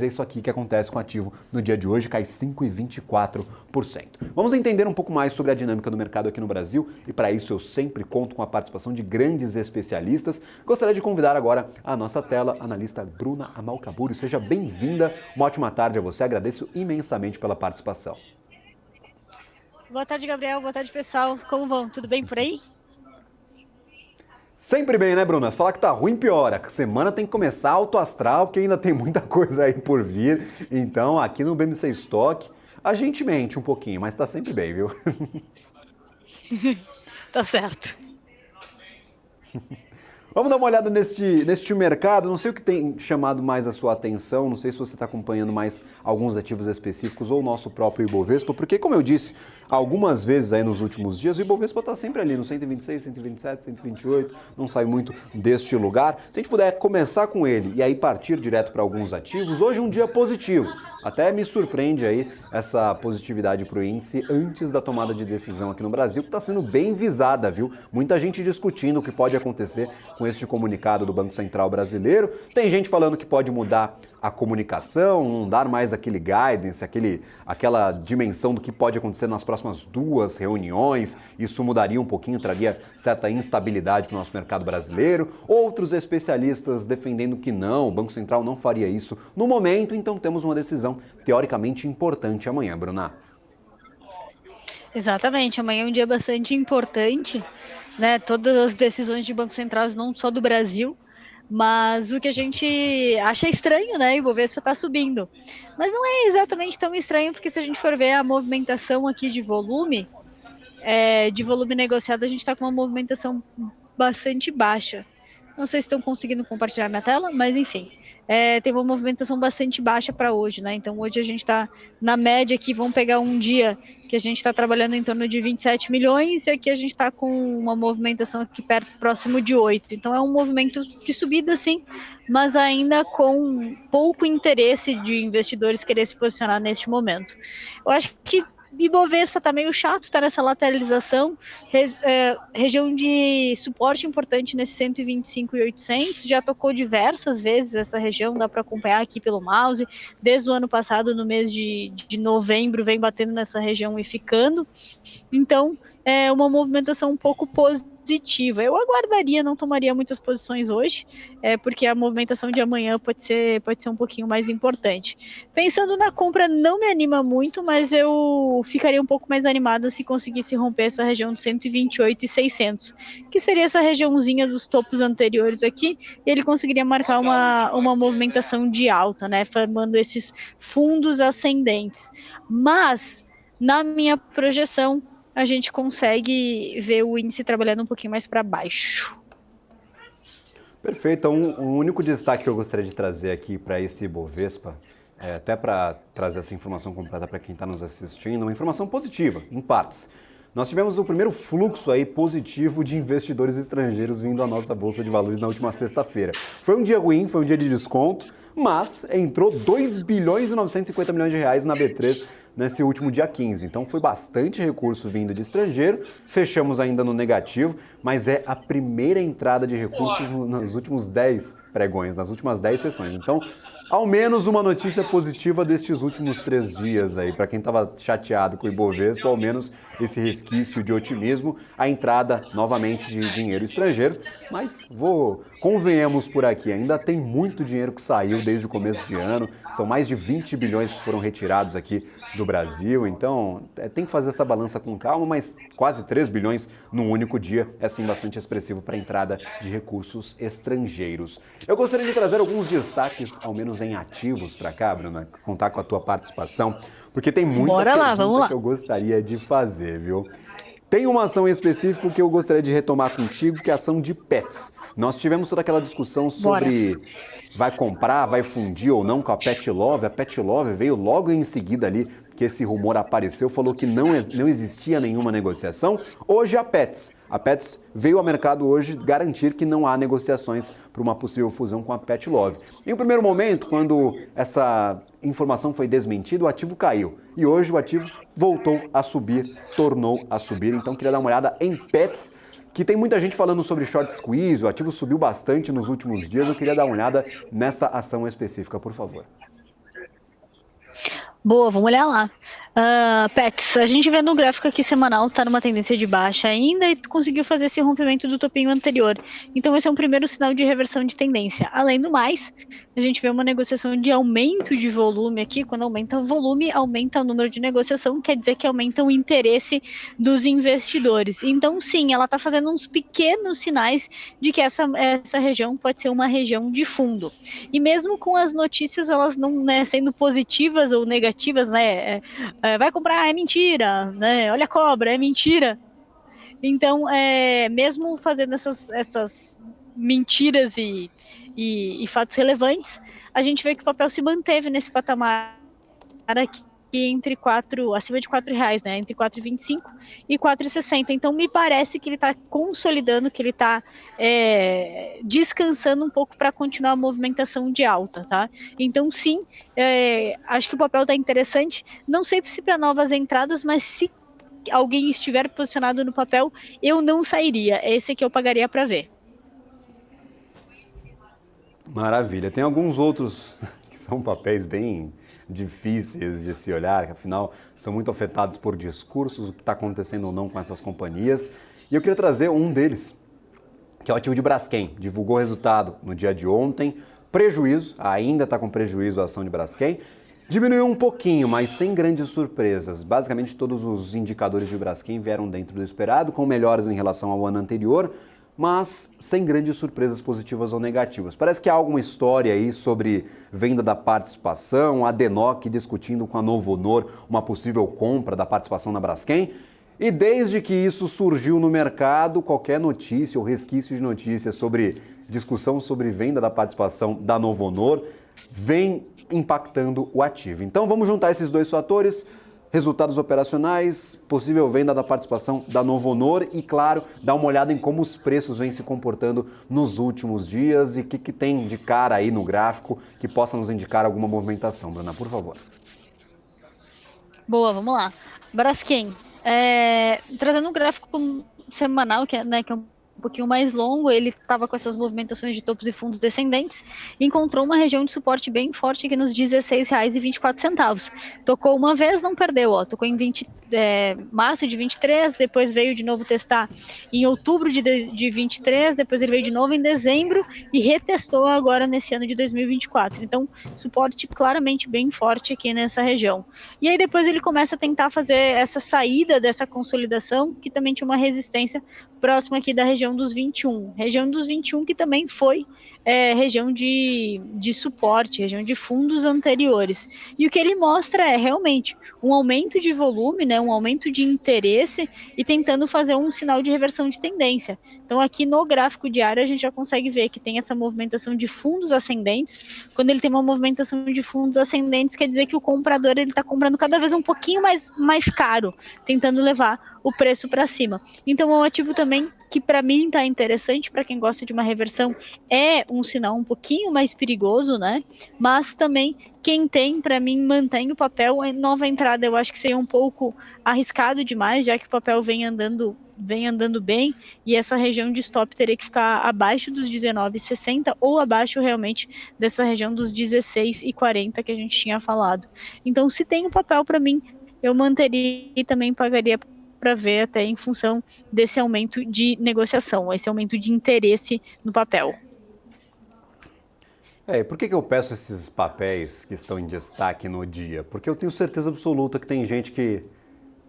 É isso aqui que acontece com o ativo no dia de hoje, cai 5,24%. Vamos entender um pouco mais sobre a dinâmica do mercado aqui no Brasil e para isso eu sempre conto com a participação de grandes especialistas. Gostaria de convidar agora à nossa tela a analista Bruna Amalcaburi. Seja bem-vinda, uma ótima tarde a você, agradeço imensamente pela participação. Boa tarde, Gabriel, boa tarde, pessoal. Como vão? Tudo bem por aí? Sempre bem, né, Bruna? Falar que tá ruim piora. A semana tem que começar alto astral, porque ainda tem muita coisa aí por vir. Então, aqui no BMC Stock, a gente mente um pouquinho, mas tá sempre bem, viu? Tá certo. Vamos dar uma olhada neste mercado. Não sei o que tem chamado mais a sua atenção, não sei se você está acompanhando mais alguns ativos específicos ou o nosso próprio Ibovespa, porque, como eu disse algumas vezes aí nos últimos dias, o Ibovespa está sempre ali no 126, 127, 128, não sai muito deste lugar. Se a gente puder começar com ele e aí partir direto para alguns ativos, hoje é um dia positivo. Até me surpreende aí essa positividade para o índice antes da tomada de decisão aqui no Brasil, que está sendo bem visada, viu? Muita gente discutindo o que pode acontecer com este comunicado do Banco Central brasileiro. Tem gente falando que pode mudar a comunicação, não dar mais aquele guidance, aquela dimensão do que pode acontecer nas próximas duas reuniões. Isso mudaria um pouquinho, traria certa instabilidade para o nosso mercado brasileiro. Outros especialistas defendendo que não, o Banco Central não faria isso no momento, então temos uma decisão teoricamente importante amanhã, Bruna. Exatamente, amanhã é um dia bastante importante, né? Todas as decisões de Banco Central, não só do Brasil, mas o que a gente acha estranho, né? O Ibovespa está subindo. Mas não é exatamente tão estranho, porque se a gente for ver a movimentação aqui de volume negociado, a gente está com uma movimentação bastante baixa. Não sei se estão conseguindo compartilhar minha tela, mas enfim. Tem uma movimentação bastante baixa para hoje, né? Então hoje a gente está na média aqui, vamos pegar um dia que a gente está trabalhando em torno de 27 milhões e aqui a gente está com uma movimentação aqui próximo de 8. Então é um movimento de subida, sim, mas ainda com pouco interesse de investidores querer se posicionar neste momento. Eu acho que Ibovespa tá meio chato, tá nessa lateralização, região de suporte importante nesse 125.800, já tocou diversas vezes essa região, dá para acompanhar aqui pelo mouse, desde o ano passado, no mês de novembro, vem batendo nessa região e ficando, então é uma movimentação um pouco positiva. Eu aguardaria, não tomaria muitas posições hoje, porque a movimentação de amanhã pode ser um pouquinho mais importante. Pensando na compra, não me anima muito, mas eu ficaria um pouco mais animada se conseguisse romper essa região de 128.600, que seria essa regiãozinha dos topos anteriores aqui, e ele conseguiria marcar uma movimentação de alta, né, formando esses fundos ascendentes. Mas, na minha projeção, a gente consegue ver o índice trabalhando um pouquinho mais para baixo. Perfeito. Então, o único destaque que eu gostaria de trazer aqui para esse Ibovespa, até para trazer essa informação completa para quem está nos assistindo, uma informação positiva, em partes. Nós tivemos o primeiro fluxo aí positivo de investidores estrangeiros vindo à nossa Bolsa de Valores na última sexta-feira. Foi um dia ruim, foi um dia de desconto, mas entrou 2 bilhões e 950 milhões de reais na B3 nesse último dia 15. Então foi bastante recurso vindo de estrangeiro, fechamos ainda no negativo, mas é a primeira entrada de recursos nos últimos 10 pregões, nas últimas 10 sessões. Então, ao menos uma notícia positiva destes últimos 3 dias aí. Para quem estava chateado com o Ibovespa, ao menos esse resquício de otimismo, a entrada novamente de dinheiro estrangeiro. Mas convenhamos por aqui, ainda tem muito dinheiro que saiu desde o começo de ano. São mais de 20 bilhões que foram retirados aqui do Brasil. Então, tem que fazer essa balança com calma, mas quase 3 bilhões num único dia é sim bastante expressivo para a entrada de recursos estrangeiros. Eu gostaria de trazer alguns destaques, ao menos em ativos para cá, Bruna, contar com a tua participação, porque tem muita pergunta que eu gostaria de fazer, viu? Tem uma ação em específico que eu gostaria de retomar contigo, que é a ação de Petz. Nós tivemos toda aquela discussão sobre vai comprar, vai fundir ou não com a Pet Love. A Pet Love veio logo em seguida ali que esse rumor apareceu, falou que não existia nenhuma negociação. Hoje a Petz veio ao mercado hoje garantir que não há negociações para uma possível fusão com a Pet Love. Em um primeiro momento, quando essa informação foi desmentida, o ativo caiu. E hoje o ativo voltou a subir, tornou a subir. Então queria dar uma olhada em Petz, que tem muita gente falando sobre short squeeze, o ativo subiu bastante nos últimos dias. Eu queria dar uma olhada nessa ação específica, por favor. Boa, vamos olhar lá. Pets, a gente vê no gráfico aqui semanal, tá numa tendência de baixa ainda e conseguiu fazer esse rompimento do topinho anterior. Então esse é um primeiro sinal de reversão de tendência. Além do mais, a gente vê uma negociação de aumento de volume aqui. Quando aumenta o volume, aumenta o número de negociação, quer dizer que aumenta o interesse dos investidores. Então sim, ela está fazendo uns pequenos sinais de que essa região pode ser uma região de fundo. E mesmo com as notícias, elas não, né, sendo positivas ou negativas, né, vai comprar, é mentira, né? Olha a cobra, é mentira. Então, mesmo fazendo essas mentiras e fatos relevantes, a gente vê que o papel se manteve nesse patamar aqui entre acima de R$ 4, né? Entre 4,25 e 4,60. Então, me parece que ele está consolidando, que ele está descansando um pouco para continuar a movimentação de alta, tá? Então, sim, acho que o papel está interessante. Não sei se para novas entradas, mas se alguém estiver posicionado no papel, eu não sairia. Esse aqui eu pagaria para ver. Maravilha. Tem alguns outros que são papéis bem difíceis de se olhar, que afinal são muito afetados por discursos, o que está acontecendo ou não com essas companhias. E eu queria trazer um deles, que é o ativo de Braskem. Divulgou o resultado no dia de ontem, prejuízo, ainda está com prejuízo a ação de Braskem. Diminuiu um pouquinho, mas sem grandes surpresas. Basicamente todos os indicadores de Braskem vieram dentro do esperado, com melhoras em relação ao ano anterior, mas sem grandes surpresas positivas ou negativas. Parece que há alguma história aí sobre venda da participação, a Denoc discutindo com a Novonor uma possível compra da participação na Braskem. E desde que isso surgiu no mercado, qualquer notícia ou resquício de notícia sobre discussão sobre venda da participação da Novonor vem impactando o ativo. Então vamos juntar esses dois fatores: resultados operacionais, possível venda da participação da Novonor e, claro, dar uma olhada em como os preços vêm se comportando nos últimos dias e o que tem de cara aí no gráfico que possa nos indicar alguma movimentação. Bruna, por favor. Boa, vamos lá. Braskem, trazendo um gráfico semanal, que é um pouquinho mais longo, ele estava com essas movimentações de topos e fundos descendentes, encontrou uma região de suporte bem forte aqui nos R$16,24. Tocou uma vez, não perdeu, tocou em março de 23, depois veio de novo testar em outubro de 23, depois ele veio de novo em dezembro e retestou agora nesse ano de 2024. Então, suporte claramente bem forte aqui nessa região. E aí depois ele começa a tentar fazer essa saída dessa consolidação, que também tinha uma resistência próxima aqui da região dos 21. Região dos 21 que também foi região de suporte, região de fundos anteriores. E o que ele mostra é realmente um aumento de volume, né, um aumento de interesse e tentando fazer um sinal de reversão de tendência. Então aqui no gráfico diário a gente já consegue ver que tem essa movimentação de fundos ascendentes. Quando ele tem uma movimentação de fundos ascendentes, quer dizer que o comprador ele está comprando cada vez um pouquinho mais caro, tentando levar o preço para cima. Então é um ativo também que para mim está interessante, para quem gosta de uma reversão, é um sinal um pouquinho mais perigoso, né? Mas também quem tem, para mim, mantém o papel. A nova entrada eu acho que seria um pouco arriscado demais, já que o papel vem andando bem, e essa região de stop teria que ficar abaixo dos 19,60 ou abaixo realmente dessa região dos 16,40 que a gente tinha falado. Então, se tem o papel, para mim, eu manteria e também pagaria para ver até em função desse aumento de negociação, esse aumento de interesse no papel. Por que eu peço esses papéis que estão em destaque no dia? Porque eu tenho certeza absoluta que tem gente que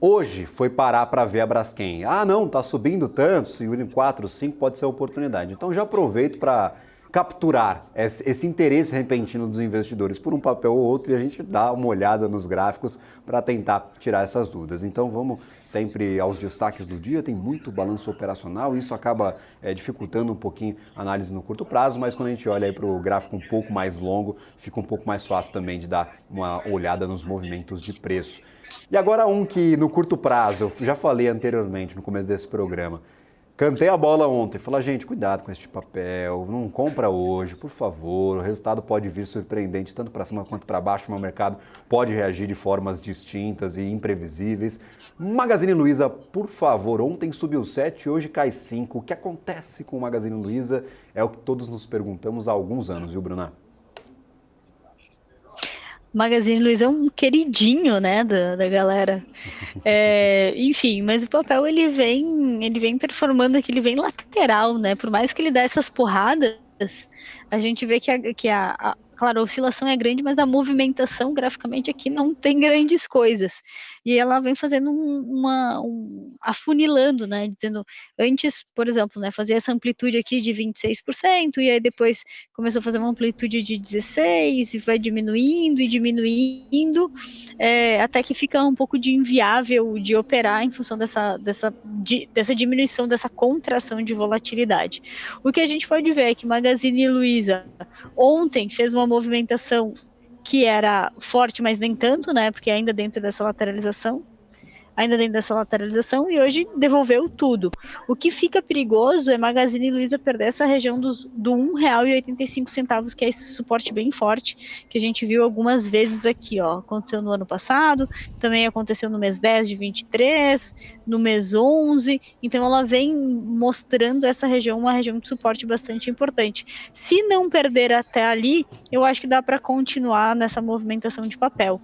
hoje foi parar para ver a Braskem. Ah, não, tá subindo tanto, se em 4, 5 pode ser oportunidade. Então já aproveito para capturar esse interesse repentino dos investidores por um papel ou outro e a gente dá uma olhada nos gráficos para tentar tirar essas dúvidas. Então vamos sempre aos destaques do dia, tem muito balanço operacional, isso acaba dificultando um pouquinho a análise no curto prazo, mas quando a gente olha para o gráfico um pouco mais longo, fica um pouco mais fácil também de dar uma olhada nos movimentos de preço. E agora um que no curto prazo, eu já falei anteriormente no começo desse programa, cantei a bola ontem, falei, gente, cuidado com este papel, não compra hoje, por favor, o resultado pode vir surpreendente, tanto para cima quanto para baixo, o mercado pode reagir de formas distintas e imprevisíveis. Magazine Luiza, por favor, ontem subiu 7, hoje cai 5, o que acontece com o Magazine Luiza é o que todos nos perguntamos há alguns anos, viu, Bruna? Magazine Luiza é um queridinho, né, da galera. Enfim, mas o papel ele vem performando aqui, ele vem lateral, né? Por mais que ele dê essas porradas, a gente vê claro, a oscilação é grande, mas a movimentação graficamente aqui não tem grandes coisas. E ela vem fazendo afunilando, né? Dizendo, antes, por exemplo, né, fazia essa amplitude aqui de 26%, e aí depois começou a fazer uma amplitude de 16%, e vai diminuindo e diminuindo, até que fica um pouco de inviável de operar em função dessa diminuição, dessa contração de volatilidade. O que a gente pode ver é que Magazine Luiza ontem fez uma movimentação que era forte, mas nem tanto, né? Porque ainda dentro dessa lateralização, e hoje devolveu tudo. O que fica perigoso é Magazine Luiza perder essa região do R$1,85, que é esse suporte bem forte, que a gente viu algumas vezes aqui, ó. Aconteceu no ano passado, também aconteceu no mês 10 de 23, no mês 11, então ela vem mostrando essa região, uma região de suporte bastante importante. Se não perder até ali, eu acho que dá para continuar nessa movimentação de papel.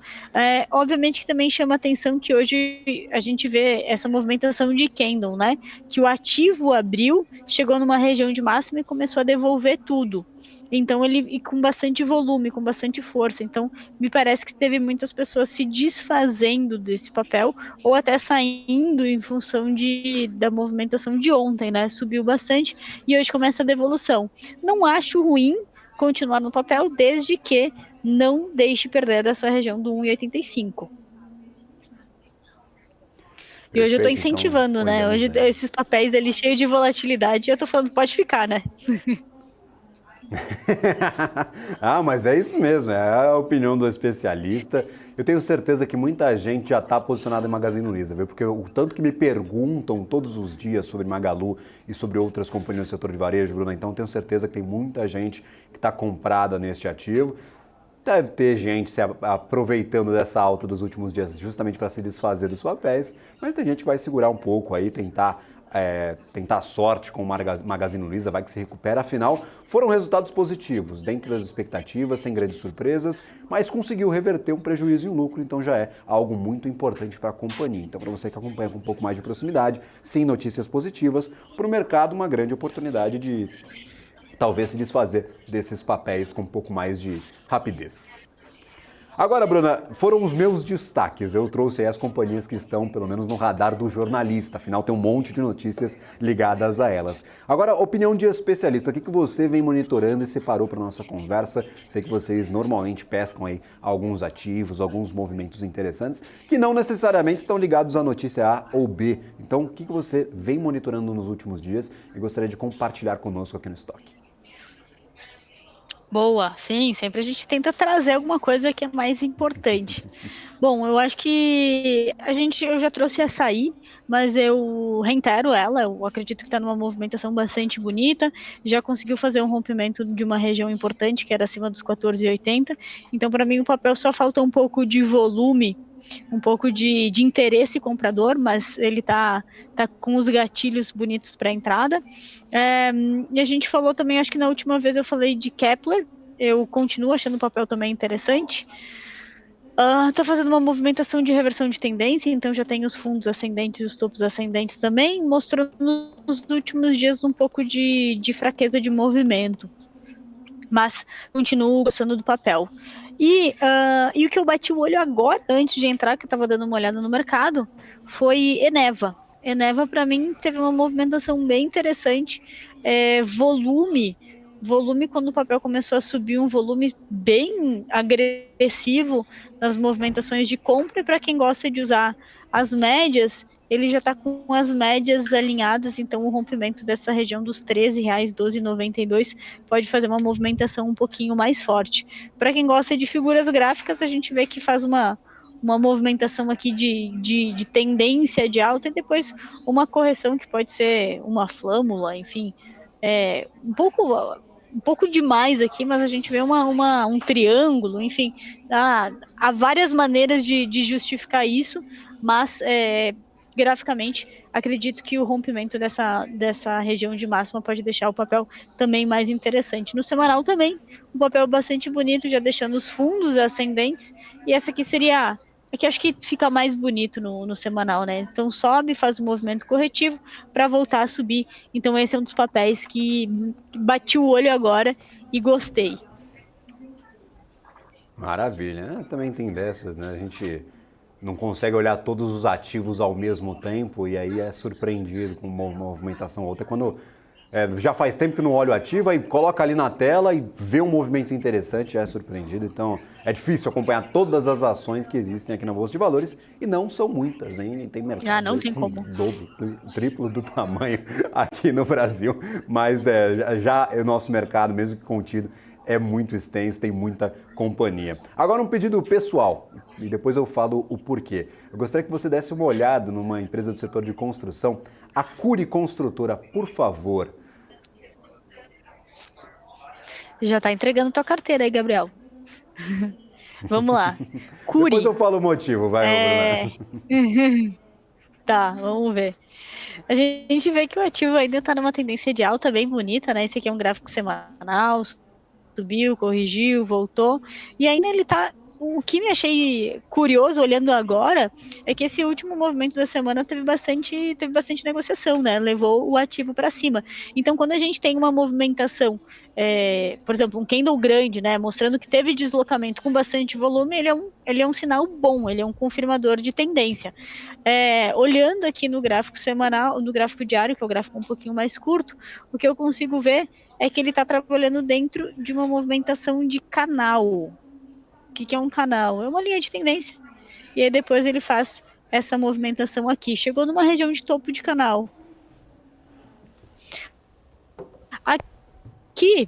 Obviamente que também chama atenção que hoje a gente vê essa movimentação de candle, né? Que o ativo abriu, chegou numa região de máxima e começou a devolver tudo. Então e com bastante volume, com bastante força. Então me parece que teve muitas pessoas se desfazendo desse papel ou até saindo em função da movimentação de ontem, né? Subiu bastante e hoje começa a devolução. Não acho ruim continuar no papel desde que não deixe perder essa região do 1,85. E hoje eu tô incentivando, então, né? Hoje esses papéis ali cheios de volatilidade, eu tô falando, pode ficar, né? Mas é isso mesmo, é a opinião do especialista. Eu tenho certeza que muita gente já está posicionada em Magazine Luiza, viu? Porque o tanto que me perguntam todos os dias sobre Magalu e sobre outras companhias do setor de varejo, Bruna, então tenho certeza que tem muita gente que está comprada neste ativo. Deve ter gente se aproveitando dessa alta dos últimos dias justamente para se desfazer dos papéis, mas tem gente que vai segurar um pouco aí, tentar sorte com o Magazine Luiza, vai que se recupera. Afinal, foram resultados positivos, dentro das expectativas, sem grandes surpresas, mas conseguiu reverter um prejuízo em lucro, então já é algo muito importante para a companhia. Então, para você que acompanha com um pouco mais de proximidade, sim, notícias positivas, para o mercado uma grande oportunidade de talvez se desfazer desses papéis com um pouco mais de rapidez. Agora, Bruna, foram os meus destaques. Eu trouxe aí as companhias que estão, pelo menos, no radar do jornalista. Afinal, tem um monte de notícias ligadas a elas. Agora, opinião de especialista. O que você vem monitorando e separou para nossa conversa? Sei que vocês normalmente pescam aí alguns ativos, alguns movimentos interessantes, que não necessariamente estão ligados à notícia A ou B. Então, o que você vem monitorando nos últimos dias e gostaria de compartilhar conosco aqui no Estoque? Boa, sim, sempre a gente tenta trazer alguma coisa que é mais importante. Bom, eu acho que eu já trouxe açaí, mas eu reitero ela, eu acredito que está numa movimentação bastante bonita, já conseguiu fazer um rompimento de uma região importante, que era acima dos 14,80, então para mim o papel só falta um pouco de volume, um pouco de interesse comprador, mas ele tá com os gatilhos bonitos para entrada. E a gente falou também, acho que na última vez eu falei de Kepler, eu continuo achando o papel também interessante. Tá fazendo uma movimentação de reversão de tendência, então já tem os fundos ascendentes e os topos ascendentes também, mostrando nos últimos dias um pouco de fraqueza de movimento. Mas continuo gostando do papel. E o que eu bati o olho agora, antes de entrar, que eu estava dando uma olhada no mercado, foi Eneva. Eneva, para mim, teve uma movimentação bem interessante. Volume, quando o papel começou a subir, um volume bem agressivo nas movimentações de compra. E para quem gosta de usar as médias, ele já está com as médias alinhadas, então o rompimento dessa região dos R$13, 12,92, pode fazer uma movimentação um pouquinho mais forte. Para quem gosta de figuras gráficas, a gente vê que faz uma movimentação aqui de tendência de alta e depois uma correção que pode ser uma flâmula, enfim, um pouco demais aqui, mas a gente vê um triângulo, enfim, há várias maneiras de justificar isso, mas graficamente, acredito que o rompimento dessa região de máxima pode deixar o papel também mais interessante. No semanal também, um papel bastante bonito, já deixando os fundos ascendentes, e essa aqui seria... Aqui acho que fica mais bonito no semanal, né? Então sobe, faz um movimento corretivo para voltar a subir. Então esse é um dos papéis que bati o olho agora e gostei. Maravilha. Também tem dessas, né? A gente não consegue olhar todos os ativos ao mesmo tempo e aí é surpreendido com uma movimentação ou outra. Quando já faz tempo que não olho o ativo, aí coloca ali na tela e vê um movimento interessante, já é surpreendido. Então é difícil acompanhar todas as ações que existem aqui na Bolsa de Valores e não são muitas, hein? Tem mercado não tem como. dobro, triplo do tamanho aqui no Brasil, mas já o nosso mercado, mesmo que contido, é muito extenso, tem muita companhia. Agora um pedido pessoal, e depois eu falo o porquê. Eu gostaria que você desse uma olhada numa empresa do setor de construção, a Cury Construtora, por favor. Já está entregando tua carteira aí, Gabriel. Vamos lá. Cury. Depois eu falo o motivo, vai, Bruna. Tá, vamos ver. A gente vê que o ativo ainda está numa tendência de alta bem bonita, né? Esse aqui é um gráfico semanal, subiu, corrigiu, voltou, e ainda ele tá... O que me achei curioso olhando agora é que esse último movimento da semana teve bastante negociação, né? Levou o ativo para cima. Então, quando a gente tem uma movimentação, por exemplo, um candle grande, né? Mostrando que teve deslocamento com bastante volume, ele é um sinal bom, ele é um confirmador de tendência. Olhando aqui no gráfico semanal, no gráfico diário, que é o gráfico um pouquinho mais curto, o que eu consigo ver é que ele está trabalhando dentro de uma movimentação de canal. O que é um canal? É uma linha de tendência. E aí depois ele faz essa movimentação aqui. Chegou numa região de topo de canal. Aqui,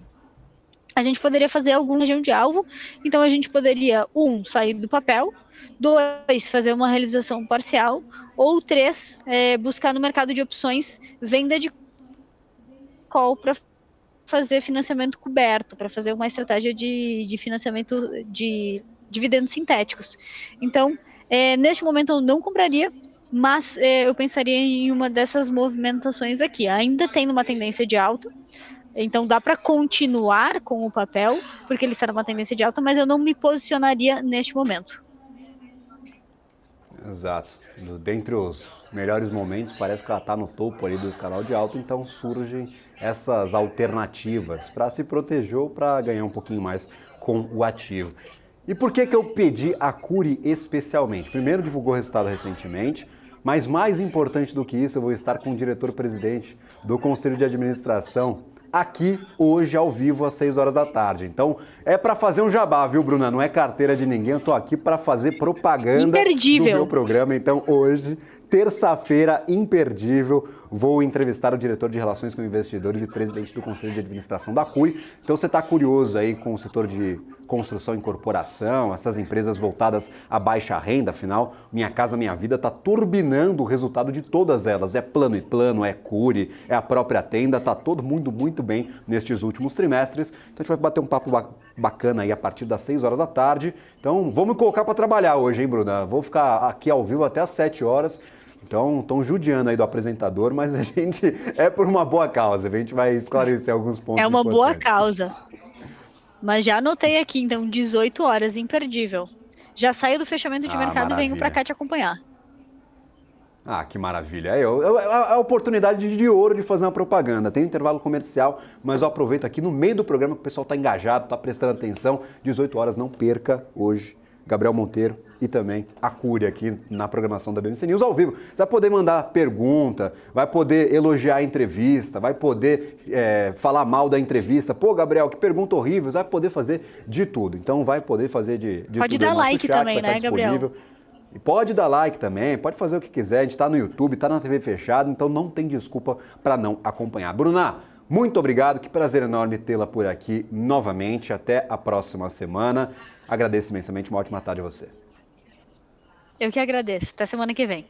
a gente poderia fazer alguma região de alvo. Então a gente poderia, sair do papel. 2, fazer uma realização parcial. Ou 3, buscar no mercado de opções venda de call para fazer financiamento coberto, para fazer uma estratégia de financiamento de dividendos sintéticos. Então, neste momento eu não compraria, mas eu pensaria em uma dessas movimentações aqui. Ainda tem uma tendência de alta, então dá para continuar com o papel, porque ele está numa tendência de alta, mas eu não me posicionaria neste momento. Exato. Dentre os melhores momentos, parece que ela está no topo ali do canal de alta, então surgem essas alternativas para se proteger ou para ganhar um pouquinho mais com o ativo. E por que eu pedi a Cury especialmente? Primeiro, divulgou o resultado recentemente, mas mais importante do que isso, eu vou estar com o diretor-presidente do Conselho de Administração aqui hoje ao vivo às 6 horas da tarde. Então é para fazer um jabá, viu, Bruna? Não é carteira de ninguém, eu tô aqui para fazer propaganda do meu programa. Então hoje, terça-feira, imperdível, vou entrevistar o diretor de Relações com Investidores e presidente do Conselho de Administração da Cury. Então você está curioso aí com o setor de construção e incorporação, essas empresas voltadas à baixa renda, afinal, Minha Casa Minha Vida está turbinando o resultado de todas elas. É Plano e Plano, é Cury, é a própria Tenda, está todo mundo muito bem nestes últimos trimestres. Então a gente vai bater um papo bacana aí a partir das 6 horas da tarde. Então vamos me colocar para trabalhar hoje, hein, Bruna? Vou ficar aqui ao vivo até às 7 horas. Então, estão judiando aí do apresentador, mas a gente é por uma boa causa. A gente vai esclarecer alguns pontos. É uma boa causa. Mas já anotei aqui, então, 18 horas, imperdível. Já saio do fechamento de mercado e venho para cá te acompanhar. Ah, que maravilha. É a oportunidade de ouro de fazer uma propaganda. Tem um intervalo comercial, mas eu aproveito aqui no meio do programa que o pessoal está engajado, está prestando atenção. 18 horas, não perca hoje. Gabriel Monteiro e também a Cury aqui na programação da BMC News ao vivo. Você vai poder mandar pergunta, vai poder elogiar a entrevista, vai poder falar mal da entrevista. Pô, Gabriel, que pergunta horrível. Vai poder fazer de tudo. Então vai poder fazer de tudo. Pode dar like também, né, Gabriel? E pode dar like também, pode fazer o que quiser. A gente está no YouTube, está na TV fechada, então não tem desculpa para não acompanhar. Bruna, muito obrigado, que prazer enorme tê-la por aqui novamente. Até a próxima semana. Agradeço imensamente, uma ótima tarde a você. Eu que agradeço. Até semana que vem.